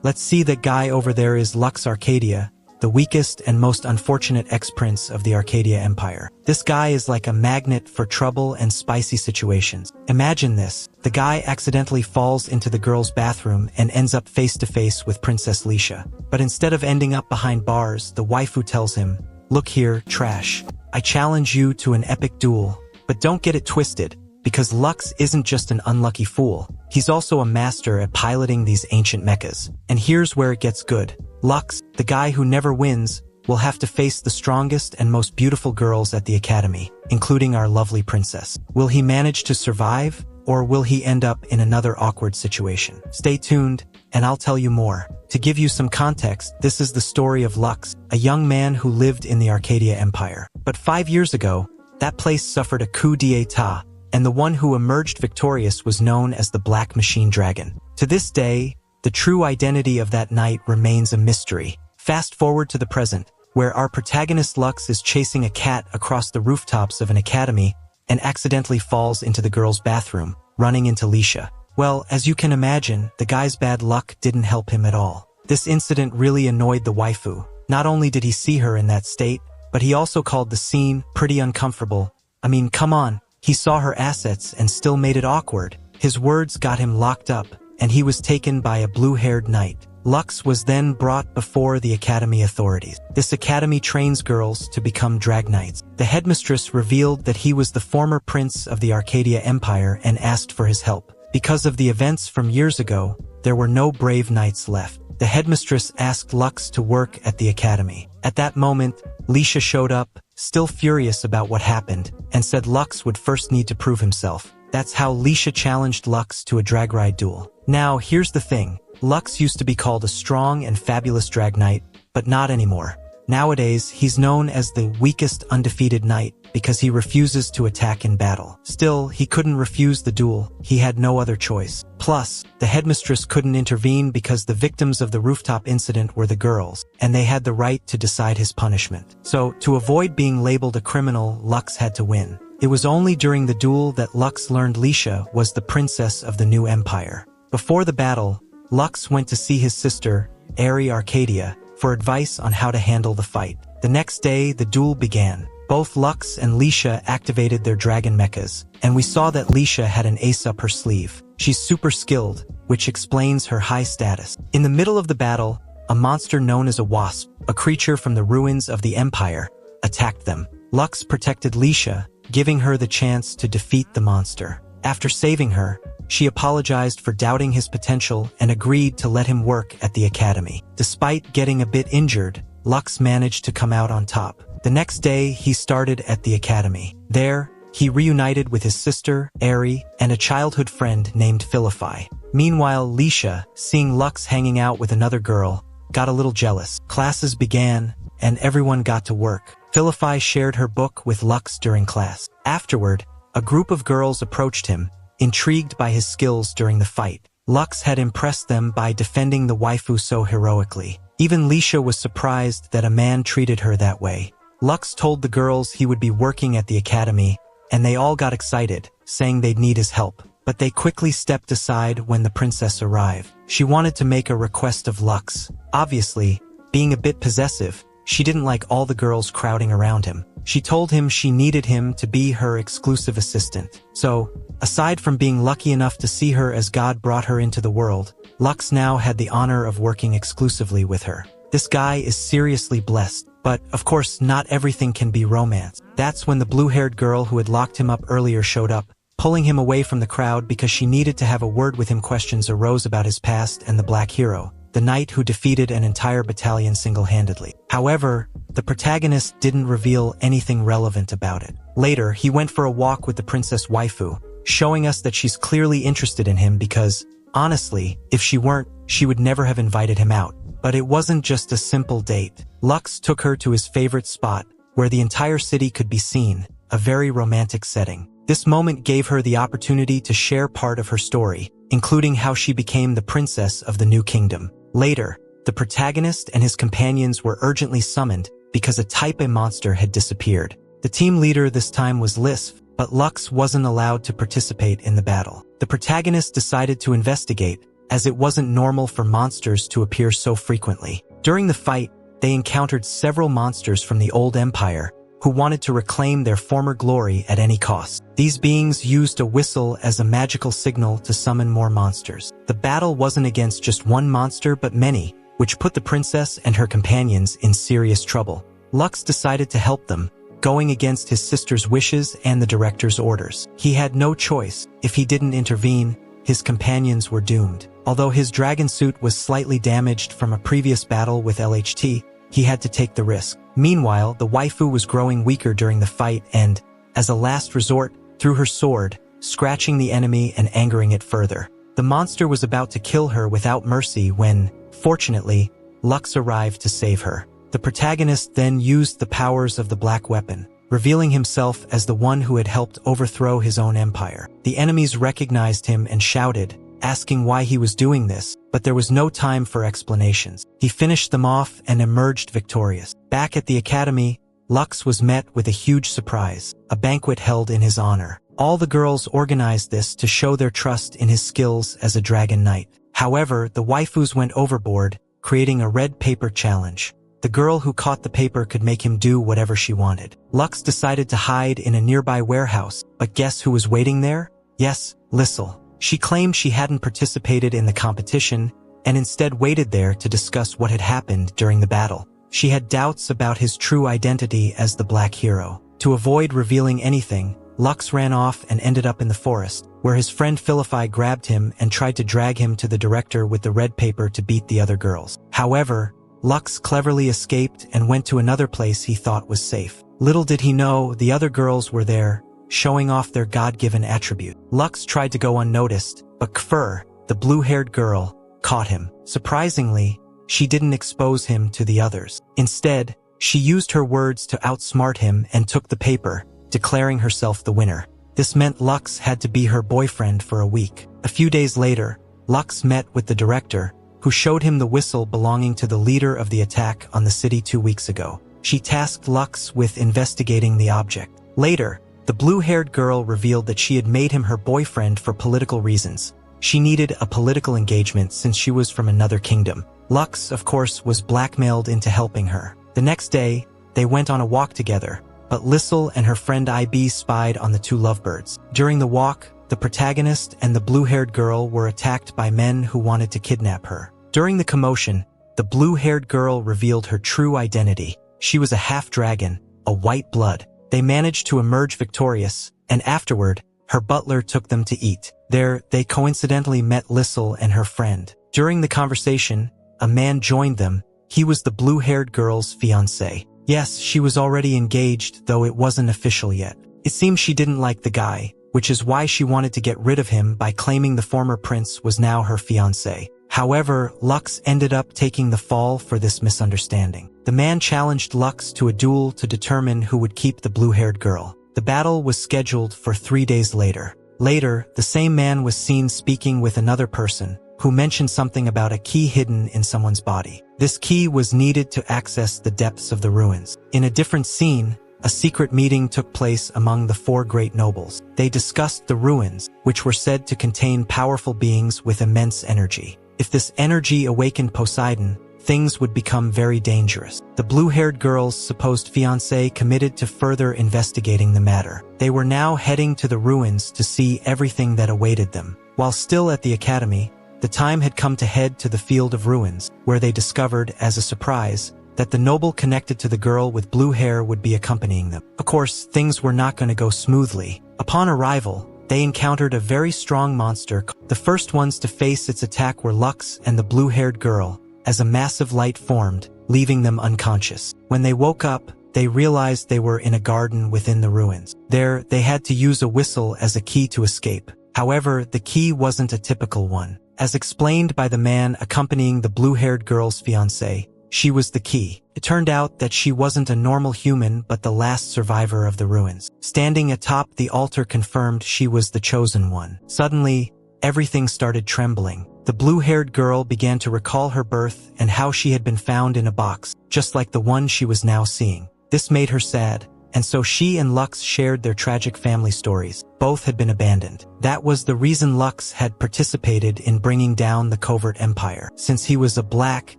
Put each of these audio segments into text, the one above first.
Let's see, that guy over there is Lux Arcadia, the weakest and most unfortunate ex-prince of the Arcadia Empire. This guy is like a magnet for trouble and spicy situations. Imagine this. The guy accidentally falls into the girl's bathroom and ends up face to face with Princess Lisha. But instead of ending up behind bars, the waifu tells him, "Look here, trash. I challenge you to an epic duel." But don't get it twisted, because Lux isn't just an unlucky fool. He's also a master at piloting these ancient mechas. And here's where it gets good. Lux, the guy who never wins, will have to face the strongest and most beautiful girls at the academy, including our lovely princess. Will he manage to survive, or will he end up in another awkward situation? Stay tuned, and I'll tell you more. To give you some context, this is the story of Lux, a young man who lived in the Arcadia Empire. But 5 years ago, that place suffered a coup d'etat, and the one who emerged victorious was known as the Black Machine Dragon. To this day, the true identity of that knight remains a mystery. Fast forward to the present, where our protagonist Lux is chasing a cat across the rooftops of an academy and accidentally falls into the girl's bathroom, running into Lisha. Well, as you can imagine, the guy's bad luck didn't help him at all. This incident really annoyed the waifu. Not only did he see her in that state, but he also called the scene pretty uncomfortable. I mean, come on, he saw her assets and still made it awkward. His words got him locked up, and he was taken by a blue-haired knight. Lux was then brought before the academy authorities. This academy trains girls to become drag knights. The headmistress revealed that he was the former prince of the Arcadia Empire and asked for his help. Because of the events from years ago, there were no brave knights left. The headmistress asked Lux to work at the academy. At that moment, Lisha showed up, still furious about what happened, and said Lux would first need to prove himself. That's how Lisha challenged Lux to a drag ride duel. Now, here's the thing. Lux used to be called a strong and fabulous drag knight, but not anymore. Nowadays, he's known as the weakest undefeated knight because he refuses to attack in battle. Still, he couldn't refuse the duel. He had no other choice. Plus, the headmistress couldn't intervene because the victims of the rooftop incident were the girls, and they had the right to decide his punishment. So, to avoid being labeled a criminal, Lux had to win. It was only during the duel that Lux learned Lisha was the princess of the new empire. Before the battle, Lux went to see his sister, Arcadia, for advice on how to handle the fight. The next day, the duel began. Both Lux and Lisha activated their dragon mechas, and we saw that Lisha had an ace up her sleeve. She's super skilled, which explains her high status. In the middle of the battle, a monster known as a wasp, a creature from the ruins of the empire, attacked them. Lux protected Lisha, giving her the chance to defeat the monster. After saving her, she apologized for doubting his potential and agreed to let him work at the academy. Despite getting a bit injured, Lux managed to come out on top. The next day, he started at the academy. There, he reunited with his sister, Ari, and a childhood friend named Philippi. Meanwhile, Lisha, seeing Lux hanging out with another girl, got a little jealous. Classes began, and everyone got to work. Philippi shared her book with Lux during class. Afterward, a group of girls approached him, intrigued by his skills during the fight. Lux had impressed them by defending the waifu so heroically. Even Lisha was surprised that a man treated her that way. Lux told the girls he would be working at the academy, and they all got excited, saying they'd need his help. But they quickly stepped aside when the princess arrived. She wanted to make a request of Lux. Obviously, being a bit possessive, she didn't like all the girls crowding around him. She told him she needed him to be her exclusive assistant. So, aside from being lucky enough to see her as God brought her into the world, Lux now had the honor of working exclusively with her. This guy is seriously blessed. But, of course, not everything can be romance. That's when the blue-haired girl who had locked him up earlier showed up, pulling him away from the crowd because she needed to have a word with him. Questions arose about his past and the Black Hero, the knight who defeated an entire battalion single-handedly. However, the protagonist didn't reveal anything relevant about it. Later, he went for a walk with the princess waifu, showing us that she's clearly interested in him because, honestly, if she weren't, she would never have invited him out. But it wasn't just a simple date. Lux took her to his favorite spot, where the entire city could be seen, a very romantic setting. This moment gave her the opportunity to share part of her story, including how she became the princess of the new kingdom. Later, the protagonist and his companions were urgently summoned because a Type A monster had disappeared. The team leader this time was Lisf, but Lux wasn't allowed to participate in the battle. The protagonist decided to investigate, as it wasn't normal for monsters to appear so frequently. During the fight, they encountered several monsters from the old empire who wanted to reclaim their former glory at any cost. These beings used a whistle as a magical signal to summon more monsters. The battle wasn't against just one monster but many, which put the princess and her companions in serious trouble. Lux decided to help them, going against his sister's wishes and the director's orders. He had no choice. If he didn't intervene, his companions were doomed. Although his dragon suit was slightly damaged from a previous battle with LHT, he had to take the risk. Meanwhile, the waifu was growing weaker during the fight and, as a last resort, threw her sword, scratching the enemy and angering it further. The monster was about to kill her without mercy when, fortunately, Lux arrived to save her. The protagonist then used the powers of the black weapon, revealing himself as the one who had helped overthrow his own empire. The enemies recognized him and shouted, asking why he was doing this, but there was no time for explanations. He finished them off and emerged victorious. Back at the academy, Lux was met with a huge surprise, a banquet held in his honor. All the girls organized this to show their trust in his skills as a dragon knight. However, the waifus went overboard, creating a red paper challenge. The girl who caught the paper could make him do whatever she wanted. Lux decided to hide in a nearby warehouse, but guess who was waiting there? Yes, Lissel. She claimed she hadn't participated in the competition and instead waited there to discuss what had happened during the battle. She had doubts about his true identity as the black hero. To avoid revealing anything, Lux ran off and ended up in the forest, where his friend Philippi grabbed him and tried to drag him to the director with the red paper to beat the other girls. However, Lux cleverly escaped and went to another place he thought was safe. Little did he know the other girls were there, showing off their God-given attribute. Lux tried to go unnoticed, but Kfir, the blue-haired girl, caught him. Surprisingly, she didn't expose him to the others. Instead, she used her words to outsmart him and took the paper, declaring herself the winner. This meant Lux had to be her boyfriend for a week. A few days later, Lux met with the director, who showed him the whistle belonging to the leader of the attack on the city 2 weeks ago. She tasked Lux with investigating the object. Later, the blue-haired girl revealed that she had made him her boyfriend for political reasons. She needed a political engagement since she was from another kingdom. Lux, of course, was blackmailed into helping her. The next day, they went on a walk together, but Lissel and her friend IB spied on the two lovebirds. During the walk, the protagonist and the blue-haired girl were attacked by men who wanted to kidnap her. During the commotion, the blue-haired girl revealed her true identity. She was a half-dragon, a white blood. They managed to emerge victorious, and afterward, her butler took them to eat. There, they coincidentally met Lissel and her friend. During the conversation, a man joined them. He was the blue-haired girl's fiancé. Yes, she was already engaged, though it wasn't official yet. It seems she didn't like the guy, which is why she wanted to get rid of him by claiming the former prince was now her fiancé. However, Lux ended up taking the fall for this misunderstanding. The man challenged Lux to a duel to determine who would keep the blue-haired girl. The battle was scheduled for 3 days later. Later, the same man was seen speaking with another person, who mentioned something about a key hidden in someone's body. This key was needed to access the depths of the ruins. In a different scene, a secret meeting took place among the 4 great nobles. They discussed the ruins, which were said to contain powerful beings with immense energy. If this energy awakened Poseidon, things would become very dangerous. The blue-haired girl's supposed fiancé committed to further investigating the matter. They were now heading to the ruins to see everything that awaited them. While still at the academy, the time had come to head to the field of ruins, where they discovered, as a surprise, that the noble connected to the girl with blue hair would be accompanying them. Of course, things were not going to go smoothly. Upon arrival, they encountered a very strong monster. The first ones to face its attack were Lux and the blue-haired girl, as a massive light formed, leaving them unconscious. When they woke up, they realized they were in a garden within the ruins. There, they had to use a whistle as a key to escape. However, the key wasn't a typical one. As explained by the man accompanying the blue-haired girl's fiancé, she was the key. It turned out that she wasn't a normal human but the last survivor of the ruins. Standing atop the altar confirmed she was the chosen one. Suddenly, everything started trembling. The blue-haired girl began to recall her birth and how she had been found in a box, just like the one she was now seeing. This made her sad, and so she and Lux shared their tragic family stories. Both had been abandoned. That was the reason Lux had participated in bringing down the covert empire. Since he was a black,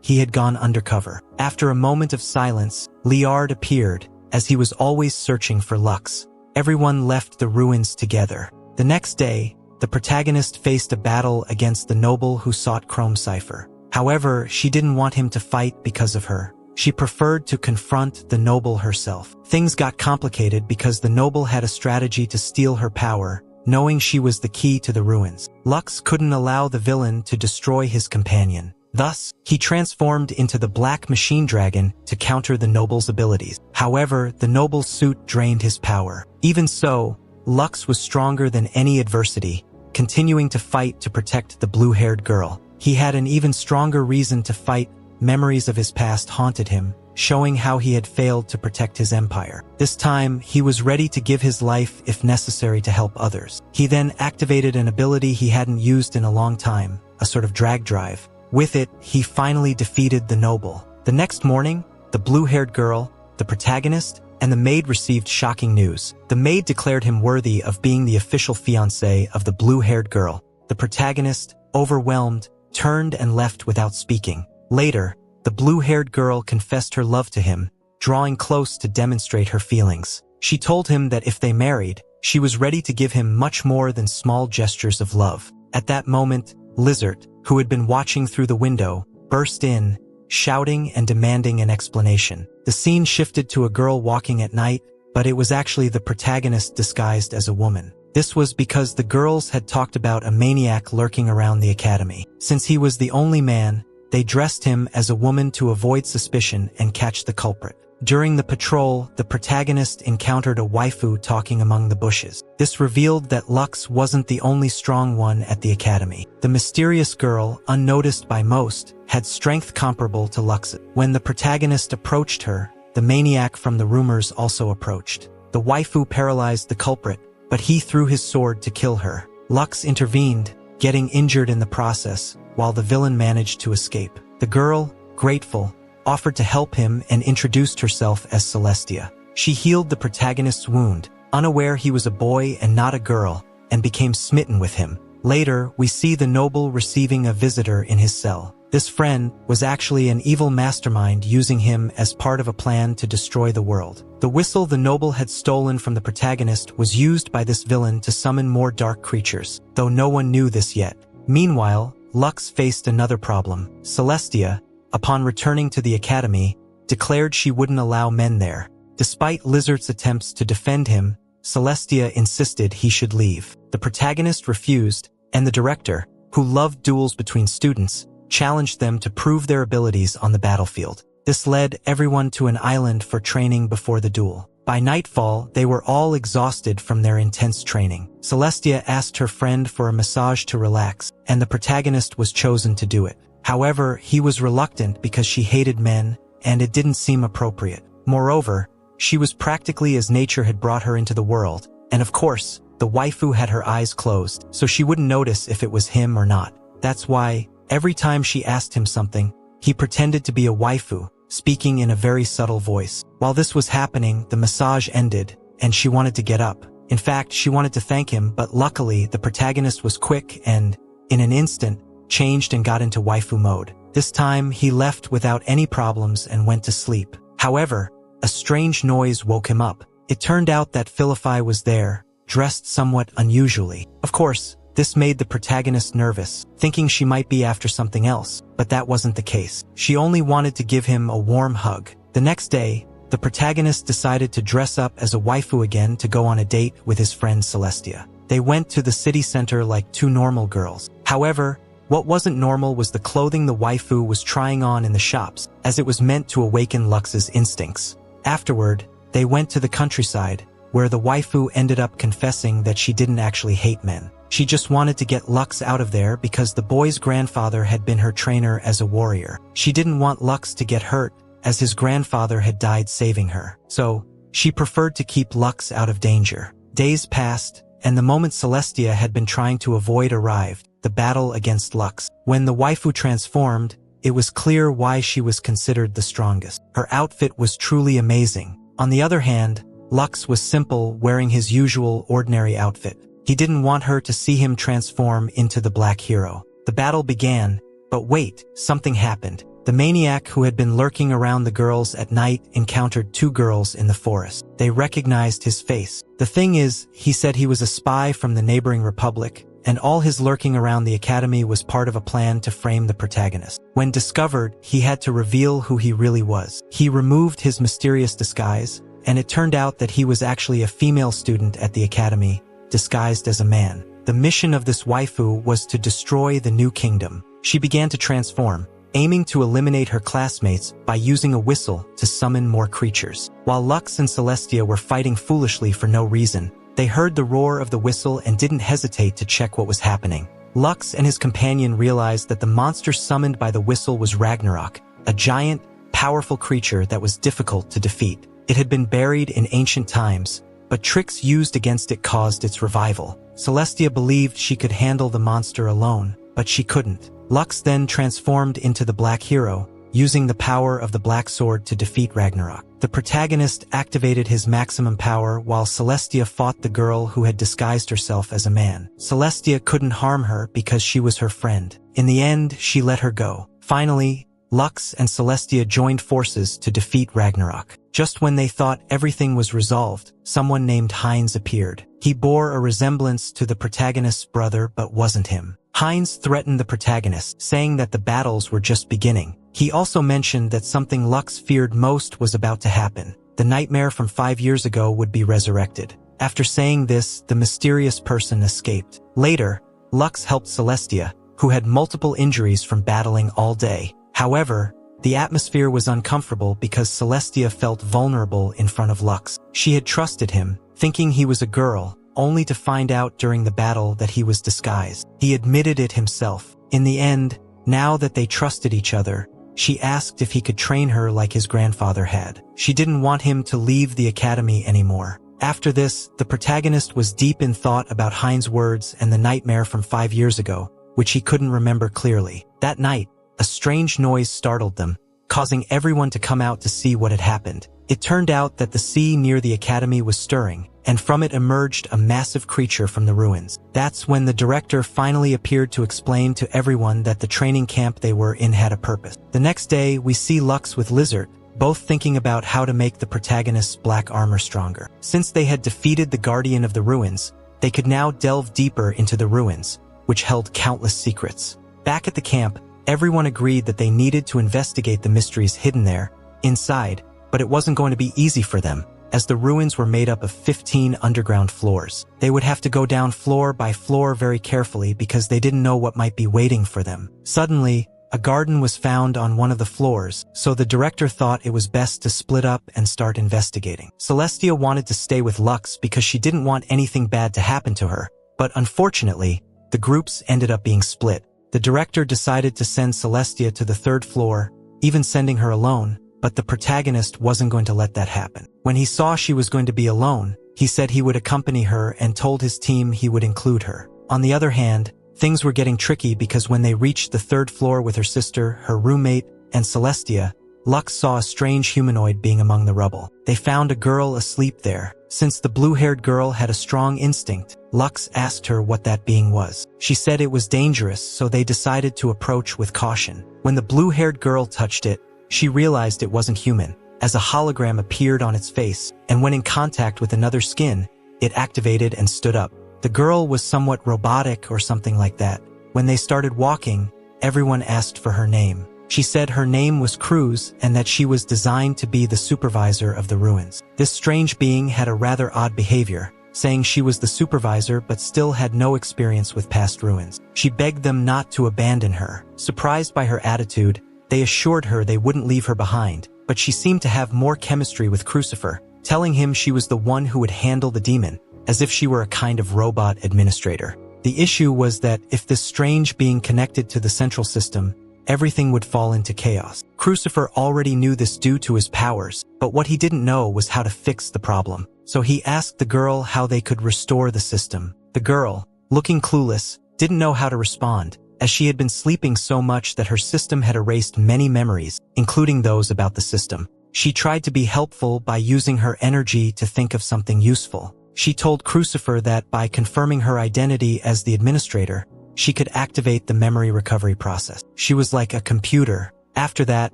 he had gone undercover. After a moment of silence, Liard appeared, as he was always searching for Lux. Everyone left the ruins together. The next day, the protagonist faced a battle against the noble who sought Chrome Cipher. However, she didn't want him to fight because of her. She preferred to confront the noble herself. Things got complicated because the noble had a strategy to steal her power, knowing she was the key to the ruins. Lux couldn't allow the villain to destroy his companion. Thus, he transformed into the Black Machine Dragon to counter the noble's abilities. However, the noble's suit drained his power. Even so, Lux was stronger than any adversity, continuing to fight to protect the blue-haired girl. He had an even stronger reason to fight. Memories of his past haunted him, showing how he had failed to protect his empire. This time, he was ready to give his life if necessary to help others. He then activated an ability he hadn't used in a long time, a sort of drag drive. With it, he finally defeated the noble. The next morning, the blue-haired girl, the protagonist, and the maid received shocking news. The maid declared him worthy of being the official fiancé of the blue-haired girl. The protagonist, overwhelmed, turned and left without speaking. Later, the blue-haired girl confessed her love to him, drawing close to demonstrate her feelings. She told him that if they married, she was ready to give him much more than small gestures of love. At that moment, Lizard, who had been watching through the window, burst in, shouting and demanding an explanation. The scene shifted to a girl walking at night, but it was actually the protagonist disguised as a woman. This was because the girls had talked about a maniac lurking around the academy. Since he was the only man, they dressed him as a woman to avoid suspicion and catch the culprit. During the patrol, the protagonist encountered a waifu talking among the bushes. This revealed that Lux wasn't the only strong one at the academy. The mysterious girl, unnoticed by most, had strength comparable to Lux's. When the protagonist approached her, the maniac from the rumors also approached. The waifu paralyzed the culprit, but he threw his sword to kill her. Lux intervened, getting injured in the process, while the villain managed to escape. The girl, grateful, offered to help him and introduced herself as Celestia. She healed the protagonist's wound, unaware he was a boy and not a girl, and became smitten with him. Later, we see the noble receiving a visitor in his cell. This friend was actually an evil mastermind using him as part of a plan to destroy the world. The whistle the noble had stolen from the protagonist was used by this villain to summon more dark creatures, though no one knew this yet. Meanwhile, Lux faced another problem. Celestia, upon returning to the academy, declared she wouldn't allow men there. Despite Lizard's attempts to defend him, Celestia insisted he should leave. The protagonist refused, and the director, who loved duels between students, challenged them to prove their abilities on the battlefield. This led everyone to an island for training before the duel. By nightfall, they were all exhausted from their intense training. Celestia asked her friend for a massage to relax, and the protagonist was chosen to do it. However, he was reluctant because she hated men, and it didn't seem appropriate. Moreover, she was practically as nature had brought her into the world, and of course, the waifu had her eyes closed, so she wouldn't notice if it was him or not. That's why, every time she asked him something, he pretended to be a waifu, speaking in a very subtle voice. While this was happening, the massage ended, and she wanted to get up. In fact, she wanted to thank him, but luckily, the protagonist was quick and, in an instant, changed and got into waifu mode. This time, he left without any problems and went to sleep. However, a strange noise woke him up. It turned out that Philippi was there, dressed somewhat unusually. Of course, this made the protagonist nervous, thinking she might be after something else, but that wasn't the case. She only wanted to give him a warm hug. The next day, the protagonist decided to dress up as a waifu again to go on a date with his friend Celestia. They went to the city center like two normal girls. However, what wasn't normal was the clothing the waifu was trying on in the shops, as it was meant to awaken Lux's instincts. Afterward, they went to the countryside, where the waifu ended up confessing that she didn't actually hate men. She just wanted to get Lux out of there because the boy's grandfather had been her trainer as a warrior. She didn't want Lux to get hurt, as his grandfather had died saving her. So, she preferred to keep Lux out of danger. Days passed, and the moment Celestia had been trying to avoid arrived, the battle against Lux. When the waifu transformed, it was clear why she was considered the strongest. Her outfit was truly amazing. On the other hand, Lux was simple, wearing his usual ordinary outfit. He didn't want her to see him transform into the Black Hero. The battle began, but wait, something happened. The maniac who had been lurking around the girls at night encountered two girls in the forest. They recognized his face. The thing is, he said he was a spy from the neighboring republic, and all his lurking around the academy was part of a plan to frame the protagonist. When discovered, he had to reveal who he really was. He removed his mysterious disguise, and it turned out that he was actually a female student at the academy, disguised as a man. The mission of this waifu was to destroy the new kingdom. She began to transform, aiming to eliminate her classmates by using a whistle to summon more creatures. While Lux and Celestia were fighting foolishly for no reason, they heard the roar of the whistle and didn't hesitate to check what was happening. Lux and his companion realized that the monster summoned by the whistle was Ragnarok, a giant, powerful creature that was difficult to defeat. It had been buried in ancient times, but tricks used against it caused its revival. Celestia believed she could handle the monster alone, but she couldn't. Lux then transformed into the Black Hero, using the power of the Black Sword to defeat Ragnarok. The protagonist activated his maximum power while Celestia fought the girl who had disguised herself as a man. Celestia couldn't harm her because she was her friend. In the end, she let her go. Finally, Lux and Celestia joined forces to defeat Ragnarok. Just when they thought everything was resolved, someone named Heinz appeared. He bore a resemblance to the protagonist's brother but wasn't him. Heinz threatened the protagonist, saying that the battles were just beginning. He also mentioned that something Lux feared most was about to happen. The nightmare from 5 years ago would be resurrected. After saying this, the mysterious person escaped. Later, Lux helped Celestia, who had multiple injuries from battling all day. However, the atmosphere was uncomfortable because Celestia felt vulnerable in front of Lux. She had trusted him, thinking he was a girl, only to find out during the battle that he was disguised. He admitted it himself. In the end, now that they trusted each other, she asked if he could train her like his grandfather had. She didn't want him to leave the academy anymore. After this, the protagonist was deep in thought about Heinz's words and the nightmare from 5 years ago, which he couldn't remember clearly. That night, a strange noise startled them, causing everyone to come out to see what had happened. It turned out that the sea near the academy was stirring, and from it emerged a massive creature from the ruins. That's when the director finally appeared to explain to everyone that the training camp they were in had a purpose. The next day, we see Lux with Lizard, both thinking about how to make the protagonist's black armor stronger. Since they had defeated the guardian of the ruins, they could now delve deeper into the ruins, which held countless secrets. Back at the camp, everyone agreed that they needed to investigate the mysteries hidden there, inside, but it wasn't going to be easy for them, as the ruins were made up of 15 underground floors. They would have to go down floor by floor very carefully because they didn't know what might be waiting for them. Suddenly, a garden was found on one of the floors, so the director thought it was best to split up and start investigating. Celestia wanted to stay with Lux because she didn't want anything bad to happen to her, but unfortunately, the groups ended up being split. The director decided to send Celestia to the 3rd floor, even sending her alone, but the protagonist wasn't going to let that happen. When he saw she was going to be alone, he said he would accompany her and told his team he would include her. On the other hand, things were getting tricky because when they reached the 3rd floor with her sister, her roommate, and Celestia, Lux saw a strange humanoid being among the rubble. They found a girl asleep there. Since the blue-haired girl had a strong instinct, Lux asked her what that being was. She said it was dangerous, so they decided to approach with caution. When the blue-haired girl touched it, she realized it wasn't human, as a hologram appeared on its face, and when in contact with another skin, it activated and stood up. The girl was somewhat robotic or something like that. When they started walking, everyone asked for her name. She said her name was Cruz and that she was designed to be the supervisor of the ruins. This strange being had a rather odd behavior, saying she was the supervisor but still had no experience with past ruins. She begged them not to abandon her. Surprised by her attitude, they assured her they wouldn't leave her behind, but she seemed to have more chemistry with Crucifer, telling him she was the one who would handle the demon, as if she were a kind of robot administrator. The issue was that if this strange being connected to the central system, everything would fall into chaos. Crucifer already knew this due to his powers, but what he didn't know was how to fix the problem. So he asked the girl how they could restore the system. The girl, looking clueless, didn't know how to respond, as she had been sleeping so much that her system had erased many memories, including those about the system. She tried to be helpful by using her energy to think of something useful. She told Crucifer that by confirming her identity as the administrator, she could activate the memory recovery process. She was like a computer. After that,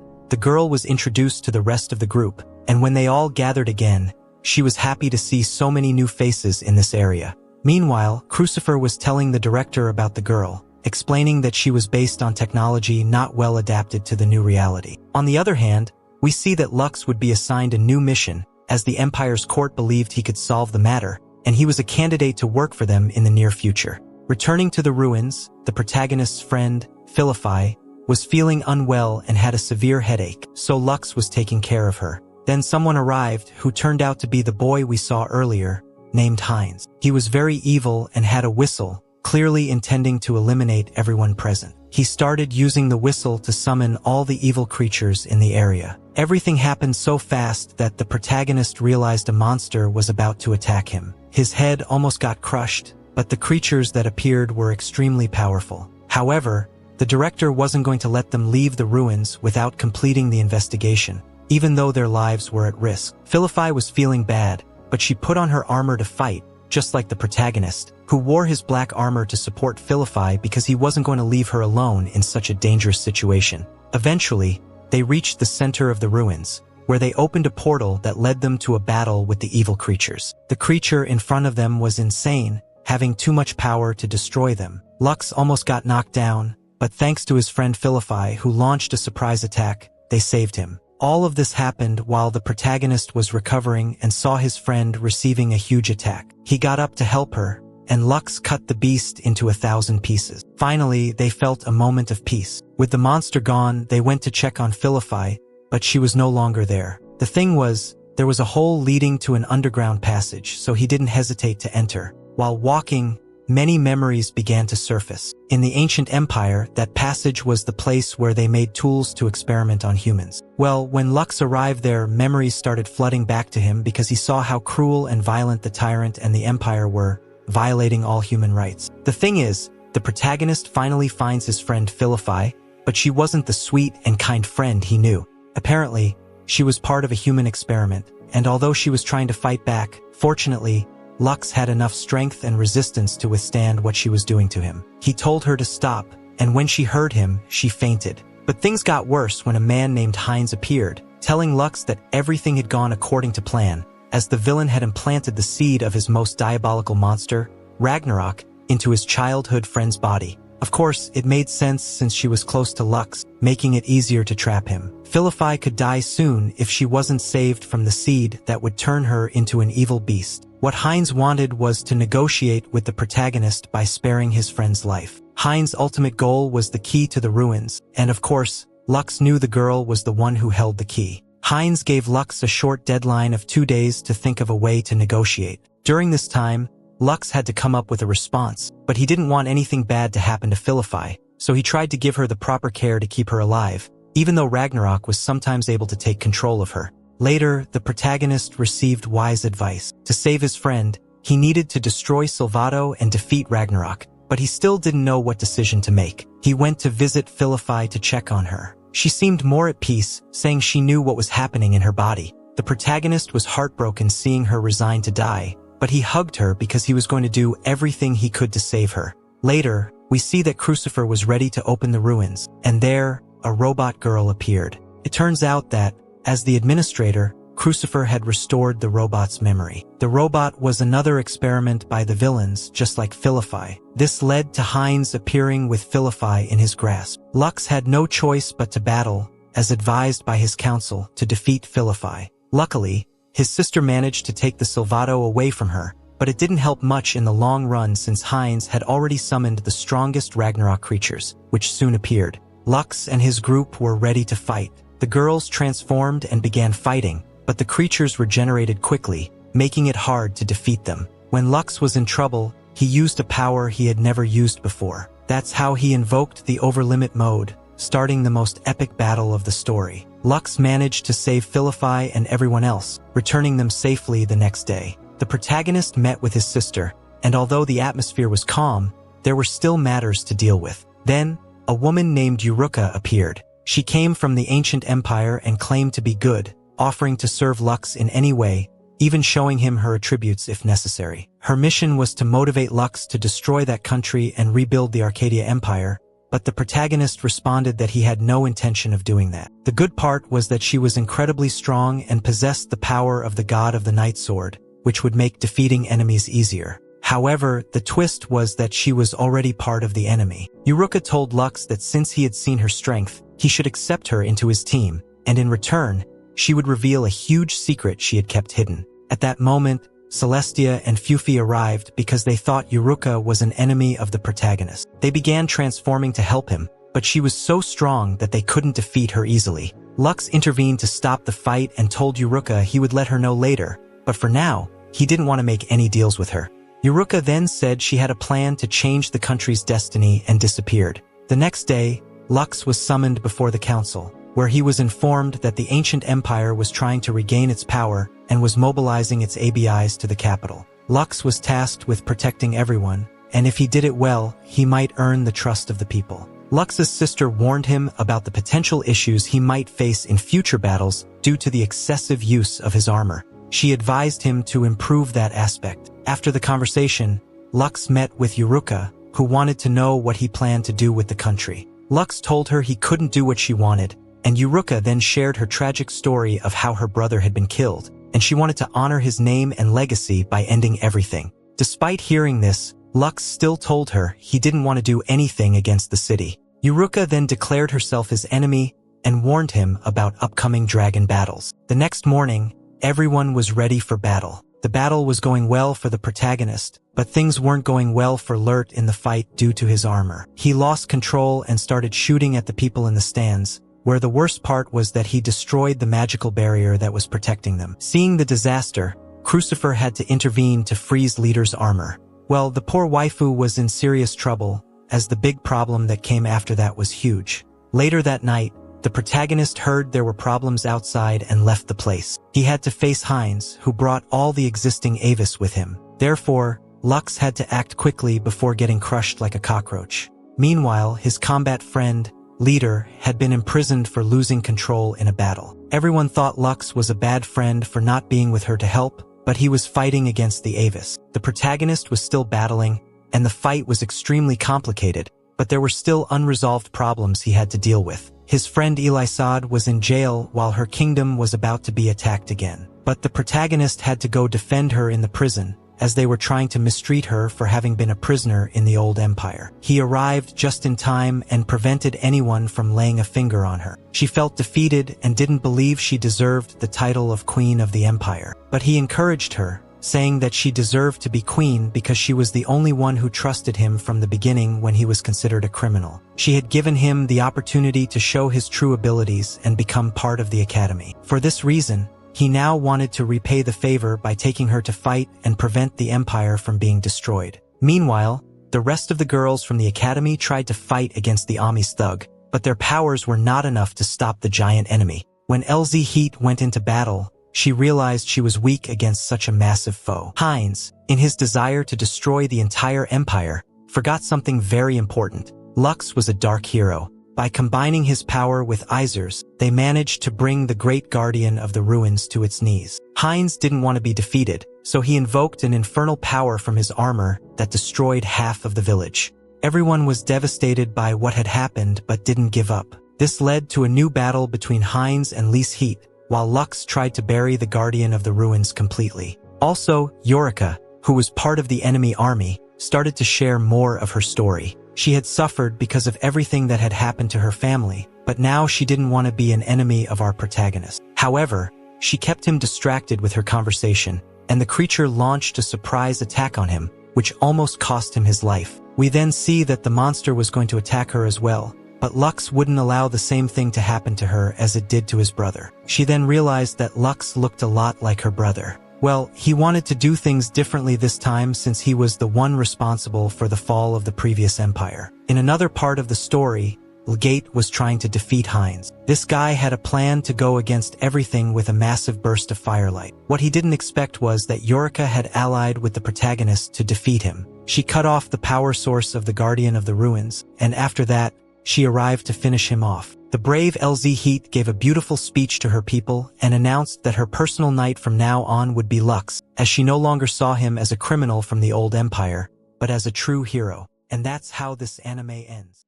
the girl was introduced to the rest of the group, and when they all gathered again, she was happy to see so many new faces in this area. Meanwhile, Crucifer was telling the director about the girl, explaining that she was based on technology not well adapted to the new reality. On the other hand, we see that Lux would be assigned a new mission, as the Empire's court believed he could solve the matter, and he was a candidate to work for them in the near future. Returning to the ruins, the protagonist's friend, Philippi, was feeling unwell and had a severe headache, so Lux was taking care of her. Then someone arrived who turned out to be the boy we saw earlier, named Heinz. He was very evil and had a whistle, clearly intending to eliminate everyone present. He started using the whistle to summon all the evil creatures in the area. Everything happened so fast that the protagonist realized a monster was about to attack him. His head almost got crushed, but the creatures that appeared were extremely powerful. However, the director wasn't going to let them leave the ruins without completing the investigation, even though their lives were at risk. Philippi was feeling bad, but she put on her armor to fight, just like the protagonist, who wore his black armor to support Philippi because he wasn't going to leave her alone in such a dangerous situation. Eventually, they reached the center of the ruins, where they opened a portal that led them to a battle with the evil creatures. The creature in front of them was insane, having too much power to destroy them. Lux almost got knocked down, but thanks to his friend Philippi, who launched a surprise attack, they saved him. All of this happened while the protagonist was recovering and saw his friend receiving a huge attack. He got up to help her, and Lux cut the beast into 1,000 pieces. Finally, they felt a moment of peace. With the monster gone, they went to check on Philippi, but she was no longer there. The thing was, there was a hole leading to an underground passage, so he didn't hesitate to enter. While walking, many memories began to surface. In the ancient empire, that passage was the place where they made tools to experiment on humans. Well, when Lux arrived there, memories started flooding back to him because he saw how cruel and violent the tyrant and the empire were, violating all human rights. The thing is, the protagonist finally finds his friend Philippi, but she wasn't the sweet and kind friend he knew. Apparently, she was part of a human experiment, and although she was trying to fight back, fortunately, Lux had enough strength and resistance to withstand what she was doing to him. He told her to stop, and when she heard him, she fainted. But things got worse when a man named Heinz appeared, telling Lux that everything had gone according to plan, as the villain had implanted the seed of his most diabolical monster, Ragnarok, into his childhood friend's body. Of course, it made sense since she was close to Lux, making it easier to trap him. Philippi could die soon if she wasn't saved from the seed that would turn her into an evil beast. What Heinz wanted was to negotiate with the protagonist by sparing his friend's life. Heinz's ultimate goal was the key to the ruins, and of course, Lux knew the girl was the one who held the key. Heinz gave Lux a short deadline of 2 days to think of a way to negotiate. During this time, Lux had to come up with a response, but he didn't want anything bad to happen to Philippi, so he tried to give her the proper care to keep her alive, even though Ragnarok was sometimes able to take control of her. Later, the protagonist received wise advice. To save his friend, he needed to destroy Silvato and defeat Ragnarok, but he still didn't know what decision to make. He went to visit Philippi to check on her. She seemed more at peace, saying she knew what was happening in her body. The protagonist was heartbroken seeing her resign to die, but he hugged her because he was going to do everything he could to save her. Later, we see that Crucifer was ready to open the ruins, and there, a robot girl appeared. It turns out that, as the administrator, Crucifer had restored the robot's memory. The robot was another experiment by the villains, just like Philippi. This led to Heinz appearing with Philippi in his grasp. Lux had no choice but to battle, as advised by his council, to defeat Philippi. Luckily, his sister managed to take the Silvato away from her, but it didn't help much in the long run since Heinz had already summoned the strongest Ragnarok creatures, which soon appeared. Lux and his group were ready to fight. The girls transformed and began fighting, but the creatures regenerated quickly, making it hard to defeat them. When Lux was in trouble, he used a power he had never used before. That's how he invoked the overlimit mode, starting the most epic battle of the story. Lux managed to save Philippi and everyone else, returning them safely the next day. The protagonist met with his sister, and although the atmosphere was calm, there were still matters to deal with. Then, a woman named Yuruka appeared. She came from the ancient empire and claimed to be good, offering to serve Lux in any way, even showing him her attributes if necessary. Her mission was to motivate Lux to destroy that country and rebuild the Arcadia Empire, but the protagonist responded that he had no intention of doing that. The good part was that she was incredibly strong and possessed the power of the god of the Night Sword, which would make defeating enemies easier. However, the twist was that she was already part of the enemy. Yuruka told Lux that since he had seen her strength, he should accept her into his team, and in return, she would reveal a huge secret she had kept hidden. At that moment, Celestia and Fufi arrived because they thought Yuruka was an enemy of the protagonist. They began transforming to help him, but she was so strong that they couldn't defeat her easily. Lux intervened to stop the fight and told Yuruka he would let her know later, but for now, he didn't want to make any deals with her. Yuruka then said she had a plan to change the country's destiny and disappeared. The next day, Lux was summoned before the council, where he was informed that the ancient empire was trying to regain its power and was mobilizing its ABIs to the capital. Lux was tasked with protecting everyone, and if he did it well, he might earn the trust of the people. Lux's sister warned him about the potential issues he might face in future battles due to the excessive use of his armor. She advised him to improve that aspect. After the conversation, Lux met with Yuruka, who wanted to know what he planned to do with the country. Lux told her he couldn't do what she wanted, and Yuruka then shared her tragic story of how her brother had been killed, and she wanted to honor his name and legacy by ending everything. Despite hearing this, Lux still told her he didn't want to do anything against the city. Yuruka then declared herself his enemy and warned him about upcoming dragon battles. The next morning, everyone was ready for battle. The battle was going well for the protagonist, but things weren't going well for Lurt in the fight due to his armor. He lost control and started shooting at the people in the stands, where the worst part was that he destroyed the magical barrier that was protecting them. Seeing the disaster, Crucifer had to intervene to freeze Leader's armor. Well, the poor waifu was in serious trouble, as the big problem that came after that was huge. Later that night, the protagonist heard there were problems outside and left the place. He had to face Heinz, who brought all the existing Avis with him. Therefore, Lux had to act quickly before getting crushed like a cockroach. Meanwhile, his combat friend, Leader, had been imprisoned for losing control in a battle. Everyone thought Lux was a bad friend for not being with her to help, but he was fighting against the Avis. The protagonist was still battling, and the fight was extremely complicated, but there were still unresolved problems he had to deal with. His friend Elisad was in jail while her kingdom was about to be attacked again. But the protagonist had to go defend her in the prison, as they were trying to mistreat her for having been a prisoner in the old empire. He arrived just in time and prevented anyone from laying a finger on her. She felt defeated and didn't believe she deserved the title of Queen of the Empire. But he encouraged her, saying that she deserved to be queen because she was the only one who trusted him from the beginning when he was considered a criminal. She had given him the opportunity to show his true abilities and become part of the academy. For this reason, he now wanted to repay the favor by taking her to fight and prevent the empire from being destroyed. Meanwhile, the rest of the girls from the academy tried to fight against the Ami's thug, but their powers were not enough to stop the giant enemy. When LZ Heat went into battle, she realized she was weak against such a massive foe. Heinz, in his desire to destroy the entire empire, forgot something very important. Lux was a dark hero. By combining his power with Iser's, they managed to bring the great guardian of the ruins to its knees. Heinz didn't want to be defeated, so he invoked an infernal power from his armor that destroyed half of the village. Everyone was devastated by what had happened but didn't give up. This led to a new battle between Heinz and Lys Heat, while Lux tried to bury the guardian of the ruins completely. Also, Yorika, who was part of the enemy army, started to share more of her story. She had suffered because of everything that had happened to her family, but now she didn't want to be an enemy of our protagonist. However, she kept him distracted with her conversation, and the creature launched a surprise attack on him, which almost cost him his life. We then see that the monster was going to attack her as well, but Lux wouldn't allow the same thing to happen to her as it did to his brother. She then realized that Lux looked a lot like her brother. Well, he wanted to do things differently this time since he was the one responsible for the fall of the previous empire. In another part of the story, Legate was trying to defeat Heinz. This guy had a plan to go against everything with a massive burst of firelight. What he didn't expect was that Yorika had allied with the protagonist to defeat him. She cut off the power source of the Guardian of the Ruins, and after that, she arrived to finish him off. The brave LZ Heat gave a beautiful speech to her people and announced that her personal knight from now on would be Lux, as she no longer saw him as a criminal from the old empire, but as a true hero. And that's how this anime ends.